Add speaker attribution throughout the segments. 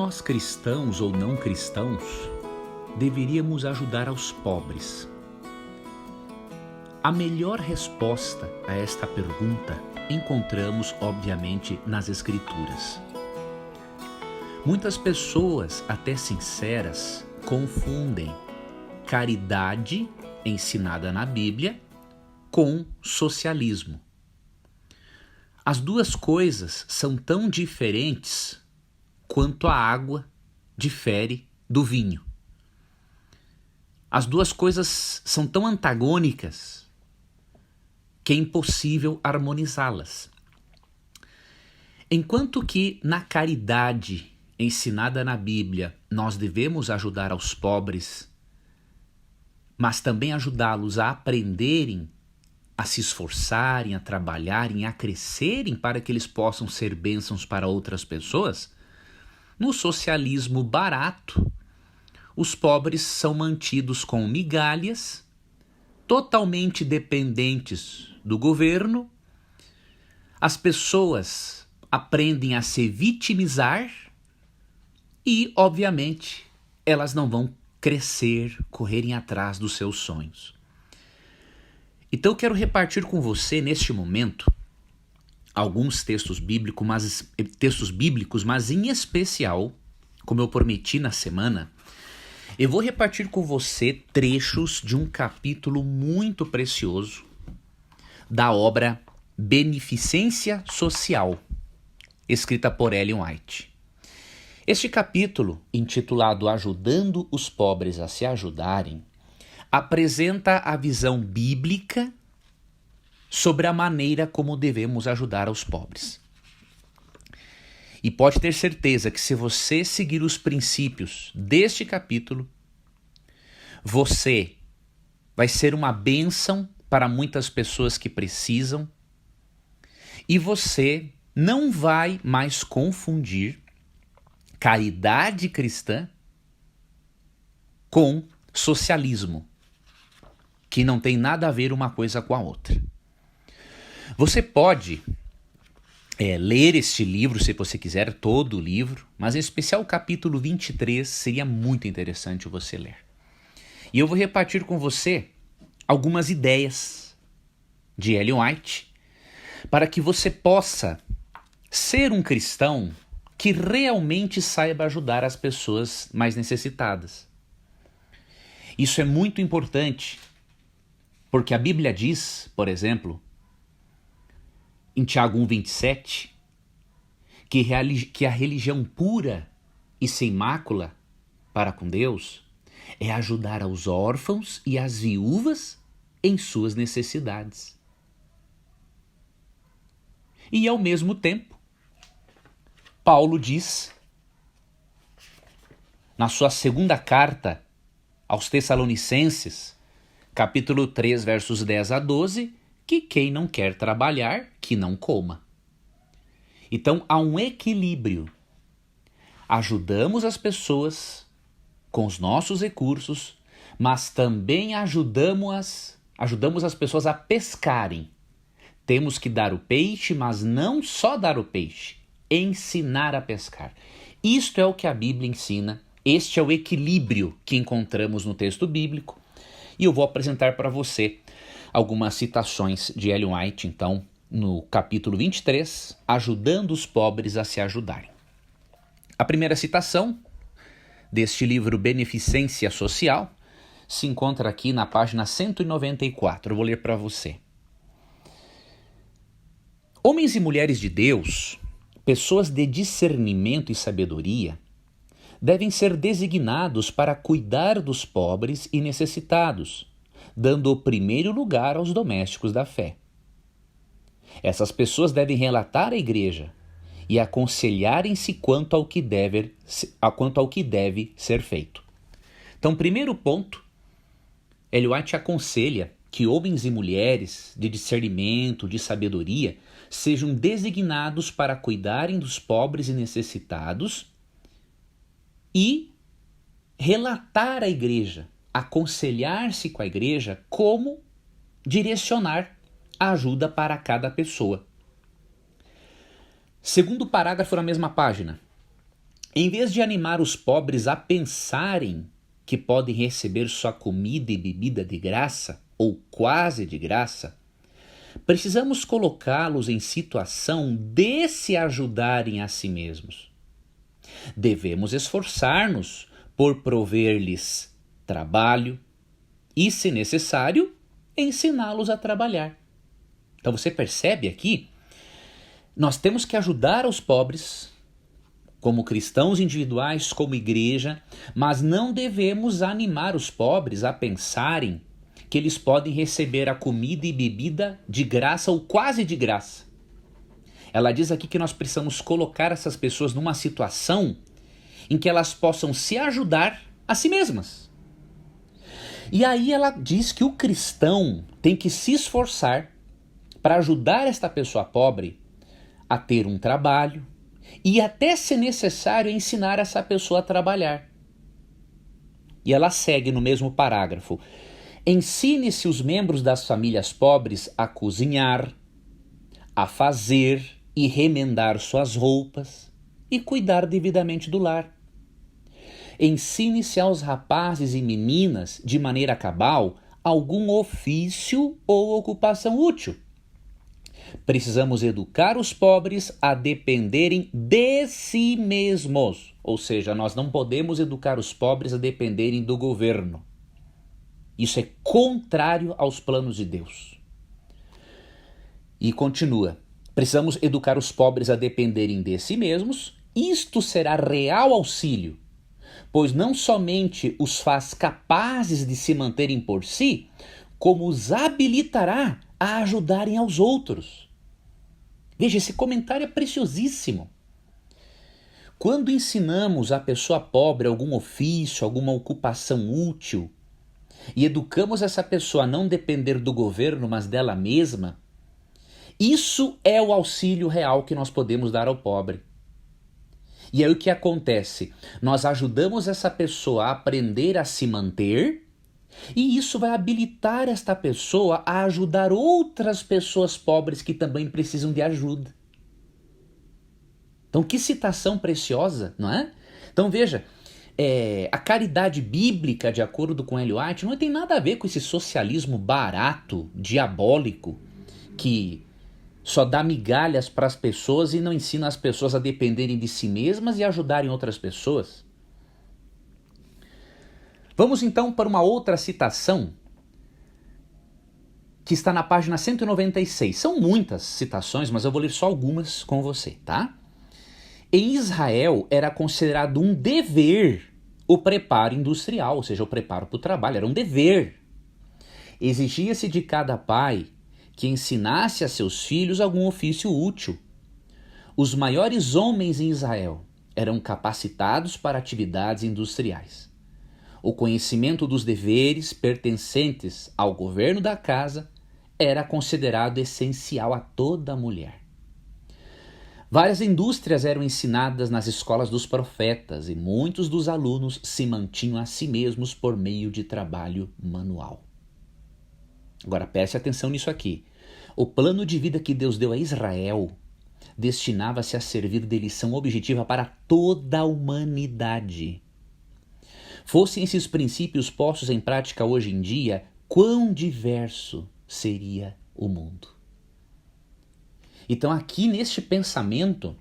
Speaker 1: nós cristãos ou não cristãos deveríamos ajudar aos pobres? A melhor resposta a esta pergunta encontramos, obviamente, nas Escrituras. Muitas pessoas, até sinceras, confundem caridade ensinada na Bíblia com socialismo. As duas coisas são tão diferentes quanto a água difere do vinho. As duas coisas são tão antagônicas que é impossível harmonizá-las. Enquanto que na caridade ensinada na Bíblia nós devemos ajudar aos pobres, mas também ajudá-los a aprenderem, a se esforçarem, a trabalharem, a crescerem para que eles possam ser bênçãos para outras pessoas, no socialismo barato, os pobres são mantidos com migalhas, totalmente dependentes do governo. As pessoas aprendem a se vitimizar e, obviamente, elas não vão crescer, correrem atrás dos seus sonhos. Então eu quero repartir com você, neste momento, alguns textos bíblicos, mas em especial, como eu prometi na semana, eu vou repartir com você trechos de um capítulo muito precioso da obra Beneficência Social, escrita por Ellen White. Este capítulo, intitulado Ajudando os Pobres a se Ajudarem, apresenta a visão bíblica sobre a maneira como devemos ajudar aos pobres. E pode ter certeza que se você seguir os princípios deste capítulo, você vai ser uma bênção para muitas pessoas que precisam e você não vai mais confundir caridade cristã com socialismo, que não tem nada a ver uma coisa com a outra. Você pode ler este livro, se você quiser, todo o livro, mas em especial o capítulo 23 seria muito interessante você ler. E eu vou repartir com você algumas ideias de Ellen White para que você possa ser um cristão que realmente saiba ajudar as pessoas mais necessitadas. Isso é muito importante, porque a Bíblia diz, por exemplo, em Tiago 1,27, que a religião pura e sem mácula para com Deus é ajudar aos órfãos e às viúvas em suas necessidades. E ao mesmo tempo, Paulo diz, na sua segunda carta aos Tessalonicenses, capítulo 3, versos 10 a 12, que quem não quer trabalhar, que não coma. Então há um equilíbrio. Ajudamos as pessoas com os nossos recursos, mas também ajudamos as pessoas a pescarem. Temos que dar o peixe, mas não só dar o peixe, ensinar a pescar. Isto é o que a Bíblia ensina, este é o equilíbrio que encontramos no texto bíblico, e eu vou apresentar para você algumas citações de Ellen White, então, no capítulo 23, Ajudando os Pobres a se Ajudarem. A primeira citação deste livro Beneficência Social se encontra aqui na página 194. Eu vou ler para você. Homens e mulheres de Deus, pessoas de discernimento e sabedoria, devem ser designados para cuidar dos pobres e necessitados, dando o primeiro lugar aos domésticos da fé. Essas pessoas devem relatar à igreja e aconselharem-se quanto ao que deve ser feito. Então, primeiro ponto, Ellen White aconselha que homens e mulheres de discernimento, de sabedoria, sejam designados para cuidarem dos pobres e necessitados e relatar à igreja, aconselhar-se com a igreja como direcionar a ajuda para cada pessoa. Segundo parágrafo na mesma página, Em vez de animar os pobres a pensarem que podem receber sua comida e bebida de graça, ou quase de graça, precisamos colocá-los em situação de se ajudarem a si mesmos. Devemos esforçar-nos por prover-lhes trabalho e, se necessário, ensiná-los a trabalhar. Então você percebe aqui, nós temos que ajudar os pobres, como cristãos individuais, como igreja, mas não devemos animar os pobres a pensarem que eles podem receber a comida e bebida de graça ou quase de graça. Ela diz aqui que nós precisamos colocar essas pessoas numa situação em que elas possam se ajudar a si mesmas. E aí ela diz que o cristão tem que se esforçar para ajudar esta pessoa pobre a ter um trabalho e até, se necessário, ensinar essa pessoa a trabalhar. E ela segue no mesmo parágrafo. Ensine-se os membros das famílias pobres a cozinhar, a fazer e remendar suas roupas e cuidar devidamente do lar. Ensine-se aos rapazes e meninas, de maneira cabal, algum ofício ou ocupação útil. Precisamos educar os pobres a dependerem de si mesmos. Ou seja, nós não podemos educar os pobres a dependerem do governo. Isso é contrário aos planos de Deus. E continua. Precisamos educar os pobres a dependerem de si mesmos. Isto será real auxílio, pois não somente os faz capazes de se manterem por si, como os habilitará a ajudarem aos outros. Veja, esse comentário é preciosíssimo. Quando ensinamos a pessoa pobre algum ofício, alguma ocupação útil, e educamos essa pessoa a não depender do governo, mas dela mesma, isso é o auxílio real que nós podemos dar ao pobre. E aí o que acontece? Nós ajudamos essa pessoa a aprender a se manter, e isso vai habilitar esta pessoa a ajudar outras pessoas pobres que também precisam de ajuda. Então, que citação preciosa, não é? Então, veja, a caridade bíblica, de acordo com Ellen White, não tem nada a ver com esse socialismo barato, diabólico, que só dá migalhas para as pessoas e não ensina as pessoas a dependerem de si mesmas e ajudarem outras pessoas. Vamos então para uma outra citação que está na página 196. São muitas citações, mas eu vou ler só algumas com você, tá? Em Israel era considerado um dever o preparo industrial, ou seja, o preparo para o trabalho, era um dever. Exigia-se de cada pai que ensinasse a seus filhos algum ofício útil. Os maiores homens em Israel eram capacitados para atividades industriais. O conhecimento dos deveres pertencentes ao governo da casa era considerado essencial a toda mulher. Várias indústrias eram ensinadas nas escolas dos profetas e muitos dos alunos se mantinham a si mesmos por meio de trabalho manual. Agora preste atenção nisso aqui. O plano de vida que Deus deu a Israel destinava-se a servir de lição objetiva para toda a humanidade. Fossem esses princípios postos em prática hoje em dia, quão diverso seria o mundo. Então aqui neste pensamento,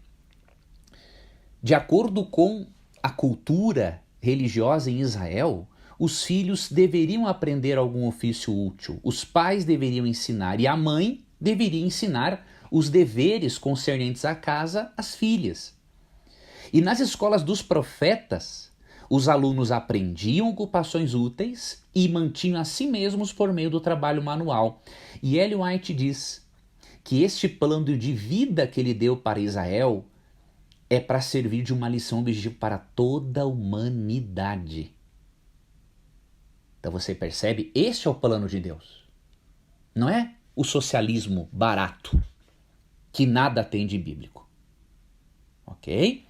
Speaker 1: de acordo com a cultura religiosa em Israel, os filhos deveriam aprender algum ofício útil, os pais deveriam ensinar e a mãe deveria ensinar os deveres concernentes à casa às filhas. E nas escolas dos profetas, os alunos aprendiam ocupações úteis e mantinham a si mesmos por meio do trabalho manual. E Ellen White diz que este plano de vida que ele deu para Israel é para servir de uma lição objetiva para toda a humanidade. Então você percebe? Este é o plano de Deus. Não é o socialismo barato, que nada tem de bíblico. Ok?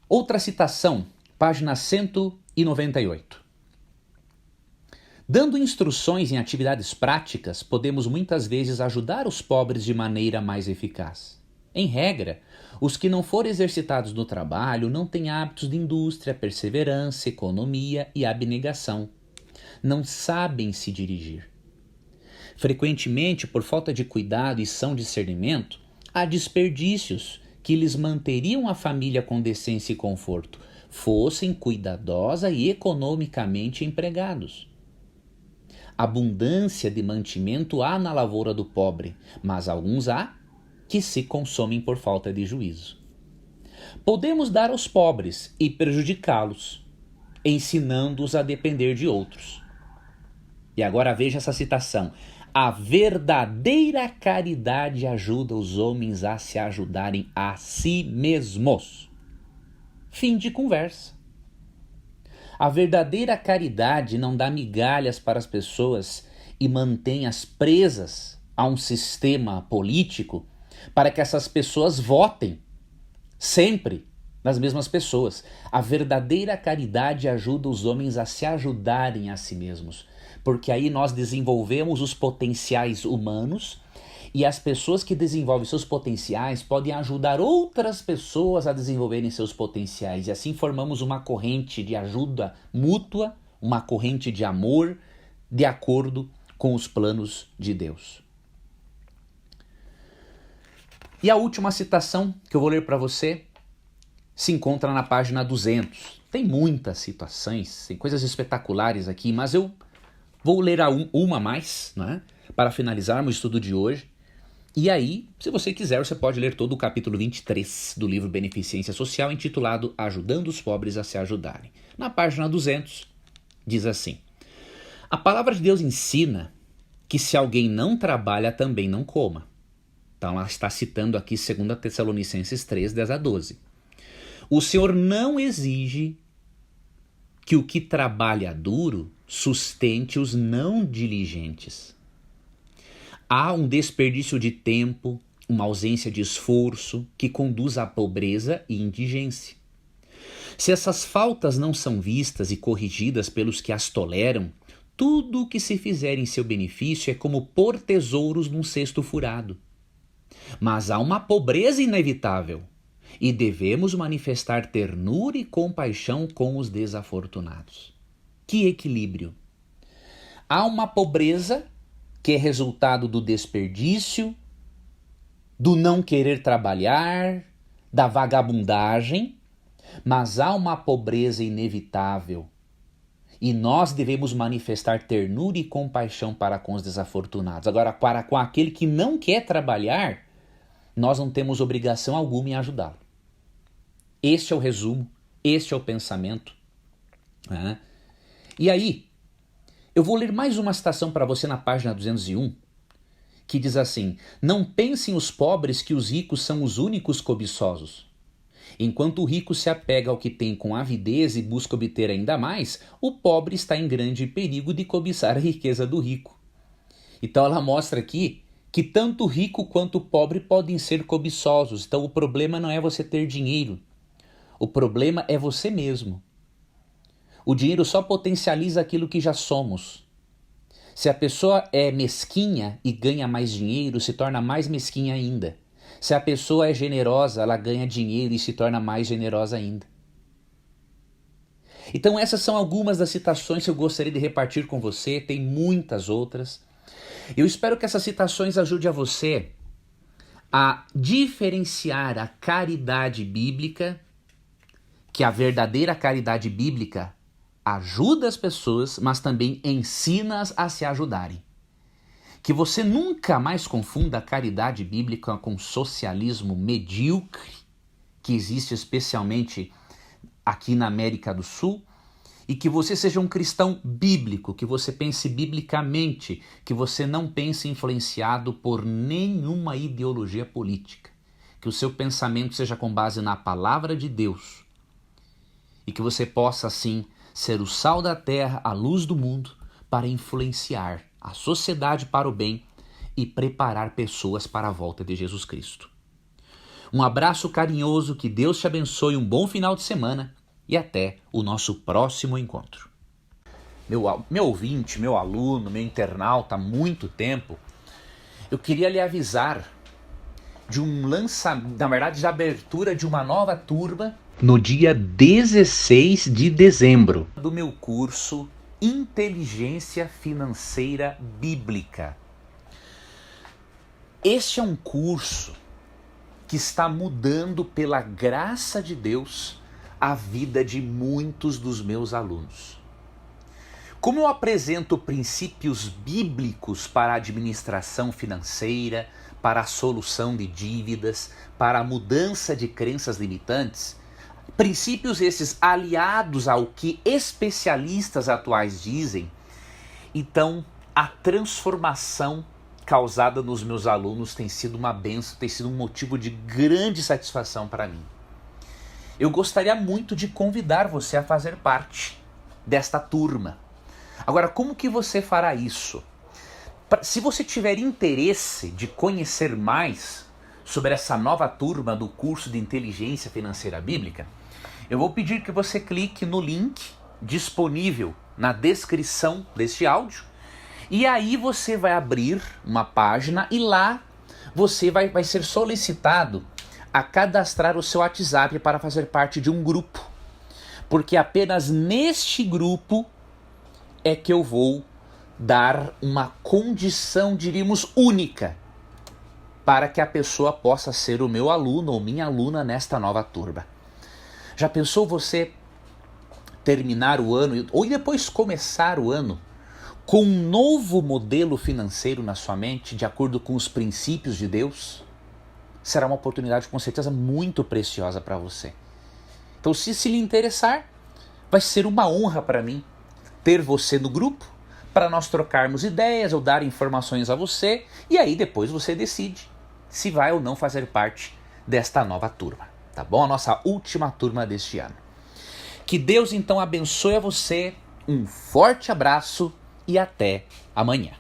Speaker 1: Outra citação, página 198. Dando instruções em atividades práticas, podemos muitas vezes ajudar os pobres de maneira mais eficaz. Em regra, os que não forem exercitados no trabalho não têm hábitos de indústria, perseverança, economia e abnegação. Não sabem se dirigir. Frequentemente, por falta de cuidado e são discernimento, há desperdícios que lhes manteriam a família com decência e conforto, fossem cuidadosa e economicamente empregados. Abundância de mantimento há na lavoura do pobre, mas alguns há que se consomem por falta de juízo. Podemos dar aos pobres e prejudicá-los, ensinando-os a depender de outros. E agora veja essa citação. A verdadeira caridade ajuda os homens a se ajudarem a si mesmos. Fim de conversa. A verdadeira caridade não dá migalhas para as pessoas e mantém-as presas a um sistema político para que essas pessoas votem sempre nas mesmas pessoas. A verdadeira caridade ajuda os homens a se ajudarem a si mesmos, porque aí nós desenvolvemos os potenciais humanos e as pessoas que desenvolvem seus potenciais podem ajudar outras pessoas a desenvolverem seus potenciais e assim formamos uma corrente de ajuda mútua, uma corrente de amor de acordo com os planos de Deus. E a última citação que eu vou ler para você se encontra na página 200. Tem muitas citações, tem coisas espetaculares aqui, mas eu vou ler uma a mais, né, para finalizarmos o estudo de hoje. E aí, se você quiser, você pode ler todo o capítulo 23 do livro Beneficência Social, intitulado Ajudando os Pobres a se Ajudarem. Na página 200, diz assim: a palavra de Deus ensina que se alguém não trabalha, também não coma. Então ela está citando aqui 2 Tessalonicenses 3, 10 a 12. O Senhor não exige que o que trabalha duro sustente os não diligentes. Há um desperdício de tempo, uma ausência de esforço que conduz à pobreza e indigência. Se essas faltas não são vistas e corrigidas pelos que as toleram, tudo o que se fizer em seu benefício é como pôr tesouros num cesto furado. Mas há uma pobreza inevitável e devemos manifestar ternura e compaixão com os desafortunados. Que equilíbrio! Há uma pobreza que é resultado do desperdício, do não querer trabalhar, da vagabundagem, mas há uma pobreza inevitável e nós devemos manifestar ternura e compaixão para com os desafortunados. Agora, para com aquele que não quer trabalhar, nós não temos obrigação alguma em ajudá-lo. Este é o resumo, este é o pensamento. E aí, eu vou ler mais uma citação para você na página 201, que diz assim: não pensem os pobres que os ricos são os únicos cobiçosos. Enquanto o rico se apega ao que tem com avidez e busca obter ainda mais, o pobre está em grande perigo de cobiçar a riqueza do rico. Então ela mostra aqui que tanto o rico quanto o pobre podem ser cobiçosos. Então o problema não é você ter dinheiro, o problema é você mesmo. O dinheiro só potencializa aquilo que já somos. Se a pessoa é mesquinha e ganha mais dinheiro, se torna mais mesquinha ainda. Se a pessoa é generosa, ela ganha dinheiro e se torna mais generosa ainda. Então essas são algumas das citações que eu gostaria de repartir com você, tem muitas outras. Eu espero que essas citações ajudem a você a diferenciar a caridade bíblica, que a verdadeira caridade bíblica ajuda as pessoas, mas também ensina-as a se ajudarem. Que você nunca mais confunda a caridade bíblica com o socialismo medíocre, que existe especialmente aqui na América do Sul, e que você seja um cristão bíblico, que você pense biblicamente, que você não pense influenciado por nenhuma ideologia política, que o seu pensamento seja com base na palavra de Deus, e que você possa, assim, ser o sal da terra, a luz do mundo, para influenciar a sociedade para o bem e preparar pessoas para a volta de Jesus Cristo. Um abraço carinhoso, que Deus te abençoe, um bom final de semana e até o nosso próximo encontro. Meu ouvinte, meu aluno, meu internauta há muito tempo, eu queria lhe avisar de um lançamento, na verdade, de abertura de uma nova turma no dia 16 de dezembro do meu curso Inteligência Financeira Bíblica. Este é um curso que está mudando, pela graça de Deus, a vida de muitos dos meus alunos. Como eu apresento princípios bíblicos para a administração financeira, para a solução de dívidas, para a mudança de crenças limitantes, princípios esses aliados ao que especialistas atuais dizem, então a transformação causada nos meus alunos tem sido uma bênção, tem sido um motivo de grande satisfação para mim. Eu gostaria muito de convidar você a fazer parte desta turma. Agora, como que você fará isso? Se você tiver interesse de conhecer mais sobre essa nova turma do curso de Inteligência Financeira Bíblica, eu vou pedir que você clique no link disponível na descrição deste áudio. E aí você vai abrir uma página e lá você vai ser solicitado a cadastrar o seu WhatsApp para fazer parte de um grupo. Porque apenas neste grupo é que eu vou dar uma condição, diríamos, única para que a pessoa possa ser o meu aluno ou minha aluna nesta nova turma. Já pensou você terminar o ano ou depois começar o ano com um novo modelo financeiro na sua mente, de acordo com os princípios de Deus? Será uma oportunidade com certeza muito preciosa para você. Então, se lhe interessar, vai ser uma honra para mim ter você no grupo, para nós trocarmos ideias ou dar informações a você, e aí depois você decide se vai ou não fazer parte desta nova turma, tá bom? A nossa última turma deste ano. Que Deus então abençoe a você, um forte abraço e até amanhã.